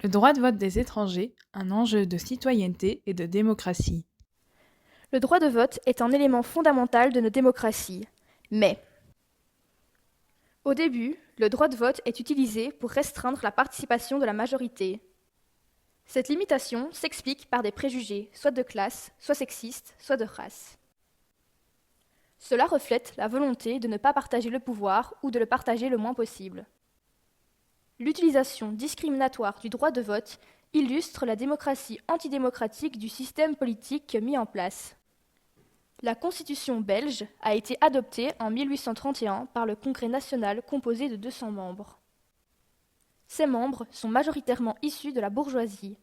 Le droit de vote des étrangers, un enjeu de citoyenneté et de démocratie. Le droit de vote est un élément fondamental de nos démocraties. Mais, au début, le droit de vote est utilisé pour restreindre la participation de la majorité. Cette limitation s'explique par des préjugés, soit de classe, soit sexistes, soit de race. Cela reflète la volonté de ne pas partager le pouvoir ou de le partager le moins possible. L'utilisation discriminatoire du droit de vote illustre la démocratie antidémocratique du système politique mis en place. La Constitution belge a été adoptée en 1831 par le Congrès national composé de 200 membres. Ces membres sont majoritairement issus de la bourgeoisie.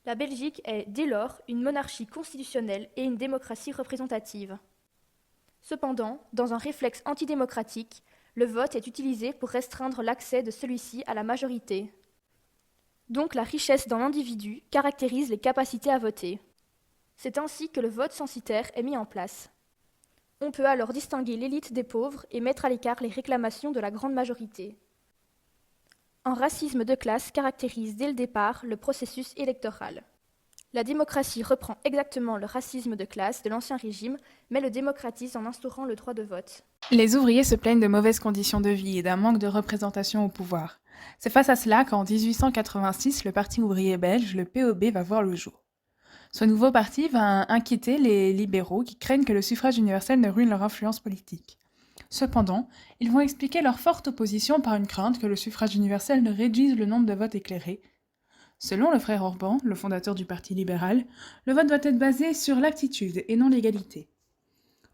La Belgique est dès lors une monarchie constitutionnelle et une démocratie représentative. Cependant, dans un réflexe antidémocratique, le vote est utilisé pour restreindre l'accès de celui-ci à la majorité. Donc la richesse dans l'individu caractérise les capacités à voter. C'est ainsi que le vote censitaire est mis en place. On peut alors distinguer l'élite des pauvres et mettre à l'écart les réclamations de la grande majorité. Un racisme de classe caractérise dès le départ le processus électoral. La démocratie reprend exactement le racisme de classe de l'Ancien Régime, mais le démocratise en instaurant le droit de vote. Les ouvriers se plaignent de mauvaises conditions de vie et d'un manque de représentation au pouvoir. C'est face à cela qu'en 1886, le Parti ouvrier belge, le POB, va voir le jour. Ce nouveau parti va inquiéter les libéraux qui craignent que le suffrage universel ne ruine leur influence politique. Cependant, ils vont expliquer leur forte opposition par une crainte que le suffrage universel ne réduise le nombre de votes éclairés. Selon le frère Orban, le fondateur du Parti libéral, le vote doit être basé sur l'aptitude et non l'égalité.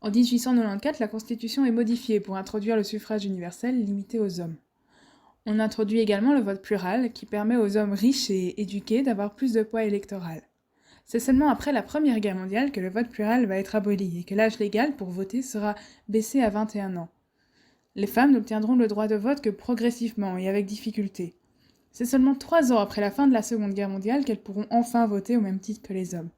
En 1894, la Constitution est modifiée pour introduire le suffrage universel limité aux hommes. On introduit également le vote plural qui permet aux hommes riches et éduqués d'avoir plus de poids électoral. C'est seulement après la Première Guerre mondiale que le vote plural va être aboli et que l'âge légal pour voter sera baissé à 21 ans. Les femmes n'obtiendront le droit de vote que progressivement et avec difficulté. C'est seulement 3 ans après la fin de la Seconde Guerre mondiale qu'elles pourront enfin voter au même titre que les hommes.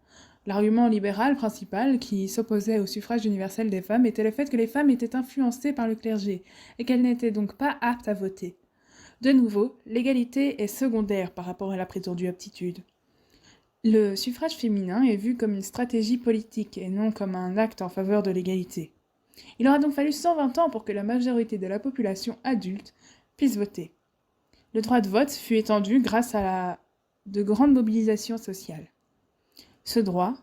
L'argument libéral principal qui s'opposait au suffrage universel des femmes était le fait que les femmes étaient influencées par le clergé et qu'elles n'étaient donc pas aptes à voter. De nouveau, l'égalité est secondaire par rapport à la prétendue aptitude. Le suffrage féminin est vu comme une stratégie politique et non comme un acte en faveur de l'égalité. Il aura donc fallu 120 ans pour que la majorité de la population adulte puisse voter. Le droit de vote fut étendu grâce à de grandes mobilisations sociales. Ce droit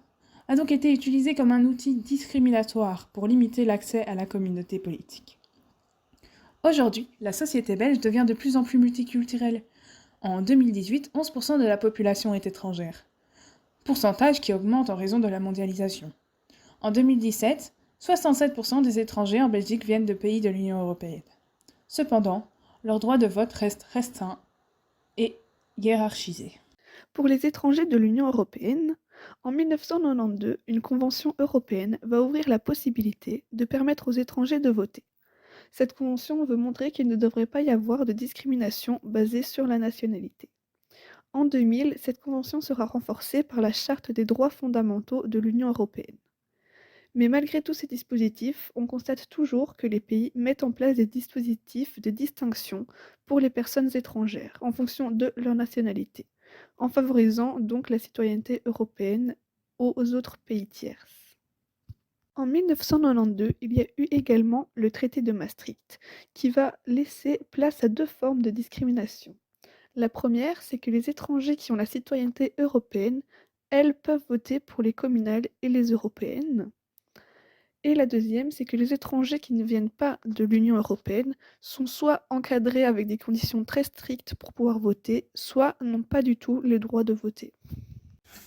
a donc été utilisé comme un outil discriminatoire pour limiter l'accès à la communauté politique. Aujourd'hui, la société belge devient de plus en plus multiculturelle. En 2018, 11% de la population est étrangère, pourcentage qui augmente en raison de la mondialisation. En 2017, 67% des étrangers en Belgique viennent de pays de l'Union européenne. Cependant, leur droit de vote reste restreint et hiérarchisé. Pour les étrangers de l'Union européenne, en 1992, une convention européenne va ouvrir la possibilité de permettre aux étrangers de voter. Cette convention veut montrer qu'il ne devrait pas y avoir de discrimination basée sur la nationalité. En 2000, cette convention sera renforcée par la Charte des droits fondamentaux de l'Union européenne. Mais malgré tous ces dispositifs, on constate toujours que les pays mettent en place des dispositifs de distinction pour les personnes étrangères en fonction de leur nationalité, en favorisant donc la citoyenneté européenne aux autres pays tiers. En 1992, il y a eu également le traité de Maastricht, qui va laisser place à 2 formes de discrimination. La première, c'est que les étrangers qui ont la citoyenneté européenne, elles peuvent voter pour les communales et les européennes. Et la deuxième, c'est que les étrangers qui ne viennent pas de l'Union européenne sont soit encadrés avec des conditions très strictes pour pouvoir voter, soit n'ont pas du tout le droit de voter.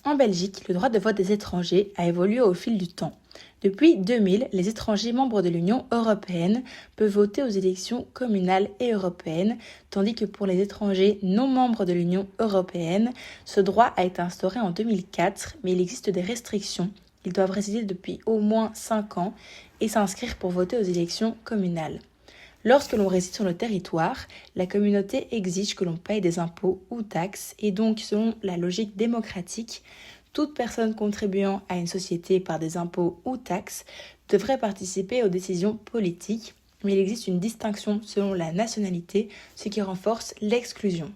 En Belgique, le droit de vote des étrangers a évolué au fil du temps. Depuis 2000, les étrangers membres de l'Union européenne peuvent voter aux élections communales et européennes, tandis que pour les étrangers non membres de l'Union européenne, ce droit a été instauré en 2004, mais il existe des restrictions. Ils doivent résider depuis au moins 5 ans et s'inscrire pour voter aux élections communales. Lorsque l'on réside sur le territoire, la communauté exige que l'on paye des impôts ou taxes et donc, selon la logique démocratique, toute personne contribuant à une société par des impôts ou taxes devrait participer aux décisions politiques, mais il existe une distinction selon la nationalité, ce qui renforce l'exclusion.